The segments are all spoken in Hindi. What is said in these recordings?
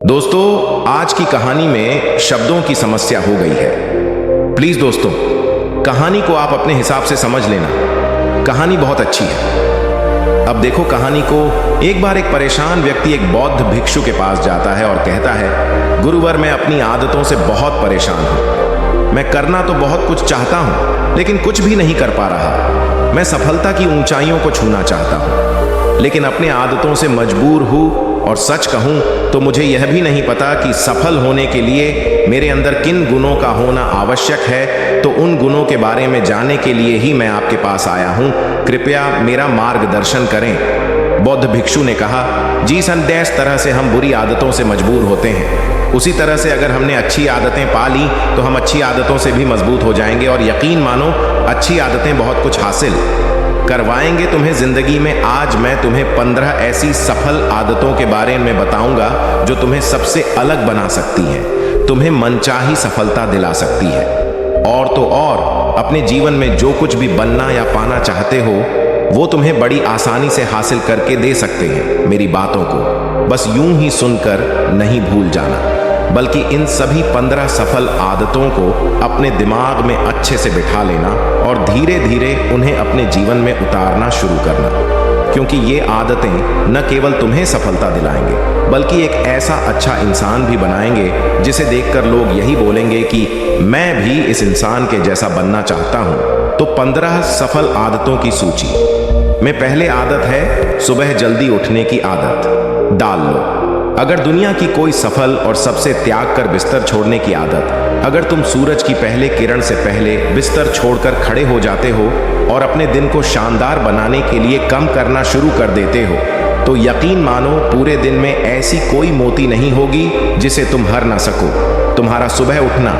दोस्तों, आज की कहानी में शब्दों की समस्या हो गई है। प्लीज दोस्तों, कहानी को आप अपने हिसाब से समझ लेना। कहानी बहुत अच्छी है। अब देखो कहानी को। एक बार एक परेशान व्यक्ति एक बौद्ध भिक्षु के पास जाता है और कहता है, गुरुवर, मैं अपनी आदतों से बहुत परेशान हूं। मैं करना तो बहुत कुछ चाहता हूं, लेकिन कुछ भी नहीं कर पा रहा। मैं सफलता की ऊंचाइयों को छूना चाहता हूं, लेकिन अपने आदतों से मजबूर हूं। और सच कहूं तो मुझे यह भी नहीं पता कि सफल होने के लिए मेरे अंदर किन गुणों का होना आवश्यक है। तो उन गुणों के बारे में जानने के लिए ही मैं आपके पास आया हूं। कृपया मेरा मार्गदर्शन करें। बौद्ध भिक्षु ने कहा, जी संदेह, इस तरह से हम बुरी आदतों से मजबूर होते हैं। उसी तरह से अगर हमने अच्छी आदतें पा ली तो हम अच्छी आदतों से भी मजबूत हो जाएंगे। और यकीन मानो, अच्छी आदतें बहुत कुछ हासिल करवाएंगे तुम्हें जिंदगी में। आज मैं तुम्हें 15 ऐसी सफल आदतों के बारे में बताऊंगा जो तुम्हें सबसे अलग बना सकती हैं, तुम्हें मनचाही सफलता दिला सकती है। और तो और, अपने जीवन में जो कुछ भी बनना या पाना चाहते हो वो तुम्हें बड़ी आसानी से हासिल करके दे सकते हैं। मेरी बातों को बस यूं ही सुनकर नहीं भूल जाना, बल्कि इन सभी 15 सफल आदतों को अपने दिमाग में अच्छे से बिठा लेना और धीरे धीरे उन्हें अपने जीवन में उतारना शुरू करना। क्योंकि ये आदतें न केवल तुम्हें सफलता दिलाएंगे, बल्कि एक ऐसा अच्छा इंसान भी बनाएंगे जिसे देखकर लोग यही बोलेंगे कि मैं भी इस इंसान के जैसा बनना चाहता हूं। तो 15 सफल आदतों की सूची में पहले आदत है सुबह जल्दी उठने की आदत। डाल लो। अगर दुनिया की कोई सफल और सबसे त्याग कर बिस्तर छोड़ने की आदत, अगर तुम सूरज की पहले किरण से पहले बिस्तर छोड़कर खड़े हो जाते हो और अपने दिन को शानदार बनाने के लिए कम करना शुरू कर देते हो, तो यकीन मानो पूरे दिन में ऐसी कोई मोती नहीं होगी जिसे तुम हर ना सको। तुम्हारा सुबह उठना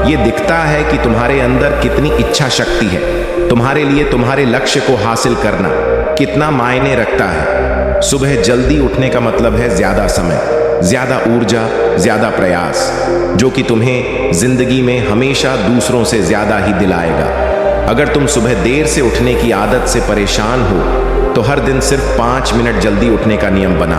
ये दिखता है कि तुम्हारे अंदर कितनी इच्छा शक्ति है। तुम्हारे लिए तुम्हारे लक्ष्य को हासिल करना कितना मायने रखता है। सुबह जल्दी उठने का मतलब है ज्यादा समय, ज्यादा ऊर्जा, ज्यादा प्रयास, जो कि तुम्हें जिंदगी में हमेशा दूसरों से ज्यादा ही दिलाएगा। अगर तुम सुबह देर से उठने की आदत से परेशान हो तो हर दिन सिर्फ 5 मिनट जल्दी उठने का नियम बना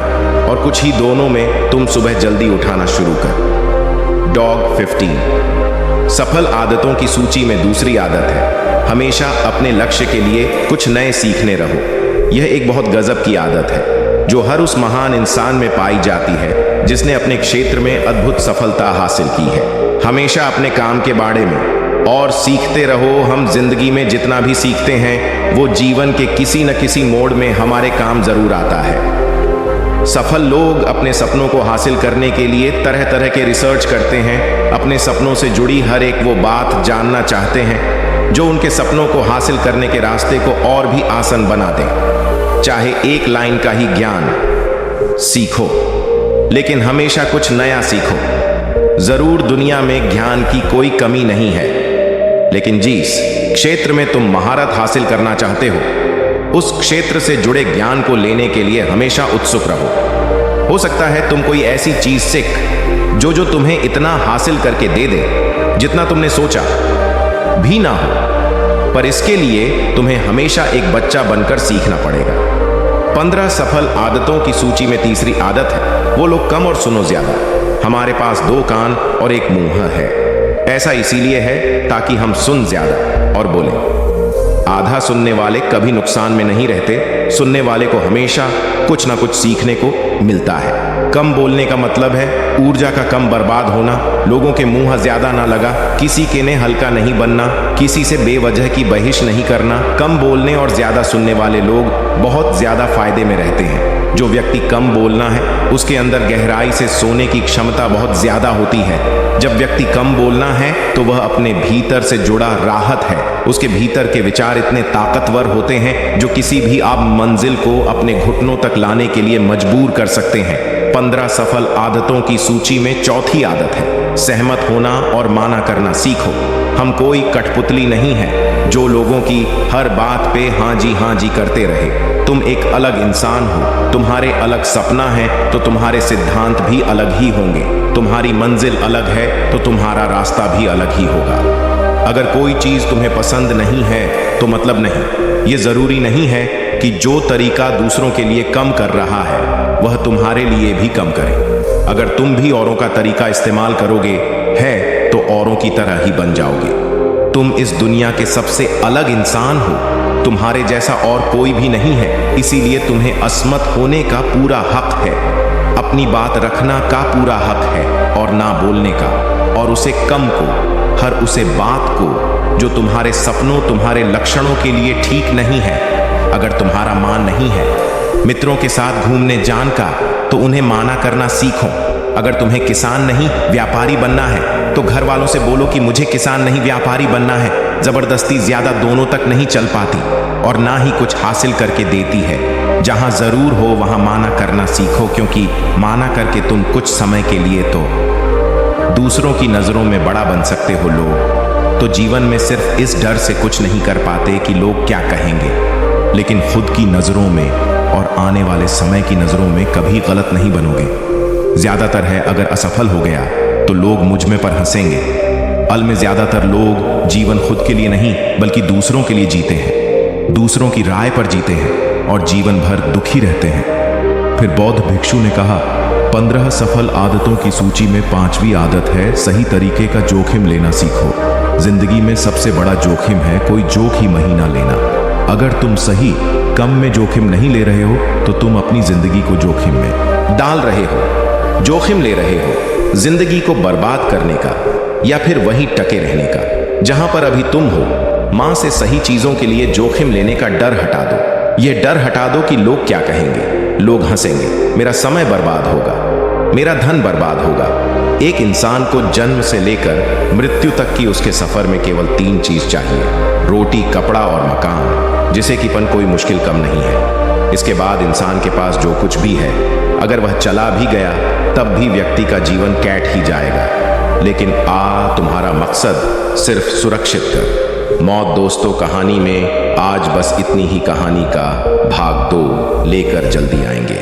और कुछ ही दोनों में तुम सुबह जल्दी उठाना शुरू कर। डॉग 15 सफल आदतों की सूची में दूसरी आदत है, हमेशा अपने लक्ष्य के लिए कुछ नए सीखने रहो। यह एक बहुत गजब की आदत है जो हर उस महान इंसान में पाई जाती है जिसने अपने क्षेत्र में अद्भुत सफलता हासिल की है। हमेशा अपने काम के बारे में और सीखते रहो। हम जिंदगी में जितना भी सीखते हैं वो जीवन के किसी न किसी मोड़ में हमारे काम जरूर आता है। सफल लोग अपने सपनों को हासिल करने के लिए तरह तरह के रिसर्च करते हैं। अपने सपनों से जुड़ी हर एक वो बात जानना चाहते हैं जो उनके सपनों को हासिल करने के रास्ते को और भी आसान बना दे। चाहे एक लाइन का ही ज्ञान सीखो, लेकिन हमेशा कुछ नया सीखो। जरूर दुनिया में ज्ञान की कोई कमी नहीं है, लेकिन जिस क्षेत्र में तुम महारत हासिल करना चाहते हो उस क्षेत्र से जुड़े ज्ञान को लेने के लिए हमेशा उत्सुक रहो। हो सकता है तुम कोई ऐसी चीज सीख जो तुम्हें इतना हासिल करके दे दे जितना तुमने सोचा भी ना हो, पर इसके लिए तुम्हें हमेशा एक बच्चा बनकर सीखना पड़ेगा। 15 सफल आदतों की सूची में तीसरी आदत है, वो लोग कम और सुनो ज्यादा। हमारे पास 2 कान और 1 मुंह है। ऐसा इसीलिए है ताकि हम सुन ज्यादा और बोलें। आधा सुनने वाले कभी नुकसान में नहीं रहते। सुनने वाले को हमेशा कुछ ना कुछ सीखने को मिलता है। कम बोलने का मतलब है ऊर्जा का कम बर्बाद होना, लोगों के मुंह ज्यादा ना लगा, किसी के ने हल्का नहीं बनना, किसी से बेवजह की बहिश नहीं करना। कम बोलने और ज्यादा सुनने वाले लोग बहुत ज्यादा फायदे में रहते हैं। जो व्यक्ति कम बोलना है उसके अंदर गहराई से सोने की क्षमता बहुत ज्यादा होती है। जब व्यक्ति कम बोलना है तो वह अपने भीतर से जुड़ा राहत है। उसके भीतर के विचार इतने ताकतवर होते हैं जो किसी भी आप मंजिल को अपने घुटनों तक लाने के लिए मजबूर कर सकते हैं। 15 सफल आदतों की सूची में चौथी आदत है सहमत होना और माना करना सीखो। हम कोई कठपुतली नहीं है जो लोगों की हर बात पे हाँ जी करते रहे। तुम एक अलग इंसान हो, तुम्हारे अलग सपना है तो तुम्हारे सिद्धांत भी अलग ही होंगे। तुम्हारी मंजिल अलग है तो तुम्हारा रास्ता भी अलग ही होगा। अगर कोई चीज तुम्हें पसंद नहीं है तो मतलब नहीं। ये जरूरी नहीं है कि जो तरीका दूसरों के लिए कम कर रहा है वह तुम्हारे लिए भी कम करे। अगर तुम भी औरों का तरीका इस्तेमाल करोगे है तो औरों की तरह ही बन जाओगे। तुम इस दुनिया के सबसे अलग इंसान हो, तुम्हारे जैसा और कोई भी नहीं है, इसीलिए तुम्हें असमत होने का पूरा हक है, अपनी बात रखना का पूरा हक है और ना बोलने का, और उसे कम को, हर उसे बात को जो तुम्हारे सपनों तुम्हारे लक्षणों के लिए ठीक नहीं है। अगर तुम्हारा मान नहीं है मित्रों के साथ घूमने जान का, तो उन्हें माना करना सीखो। अगर तुम्हें किसान नहीं व्यापारी बनना है तो घर वालों से बोलो कि मुझे किसान नहीं व्यापारी बनना है। जबरदस्ती ज्यादा दोनों तक नहीं चल पाती और ना ही कुछ हासिल करके देती है। जहां जरूर हो वहां माना करना सीखो, क्योंकि माना करके तुम कुछ समय के लिए तो दूसरों की नजरों में बड़ा बन सकते हो। लोग तो जीवन में सिर्फ इस डर से कुछ नहीं कर पाते कि लोग क्या कहेंगे, लेकिन खुद की नजरों में और आने वाले समय की नजरों में कभी गलत नहीं बनोगे। ज्यादातर है अगर असफल हो गया तो लोग मुझ में पर हंसेंगे। अल में ज्यादातर लोग जीवन खुद के लिए नहीं बल्कि दूसरों के लिए जीते हैं, दूसरों की राय पर जीते हैं और जीवन भर दुखी रहते हैं। फिर बौद्ध भिक्षु ने कहा, 15 सफल आदतों की सूची में 5वीं आदत है सही तरीके का जोखिम लेना सीखो। जिंदगी में सबसे बड़ा जोखिम है कोई जोक ही महीना लेना। अगर तुम सही कम में जोखिम नहीं ले रहे हो तो तुम अपनी जिंदगी को जोखिम में डाल रहे हो, जोखिम ले रहे हो जिंदगी को बर्बाद करने का या फिर वहीं टके रहने का जहां पर अभी तुम हो। मां से सही चीजों के लिए जोखिम लेने का डर हटा दो। ये डर हटा दो कि लोग क्या कहेंगे, लोग हंसेंगे, मेरा समय बर्बाद होगा, मेरा धन बर्बाद होगा। एक इंसान को जन्म से लेकर मृत्यु तक की उसके सफर में केवल 3 चीज चाहिए, रोटी, कपड़ा और मकान, जिसे कि पन कोई मुश्किल कम नहीं है। इसके बाद इंसान के पास जो कुछ भी है, अगर वह चला भी गया तब भी व्यक्ति का जीवन कैट ही जाएगा। लेकिन तुम्हारा मकसद सिर्फ सुरक्षित कर। मौत दोस्तों कहानी में आज बस इतनी ही कहानी का भाग 2 लेकर जल्दी आएंगे।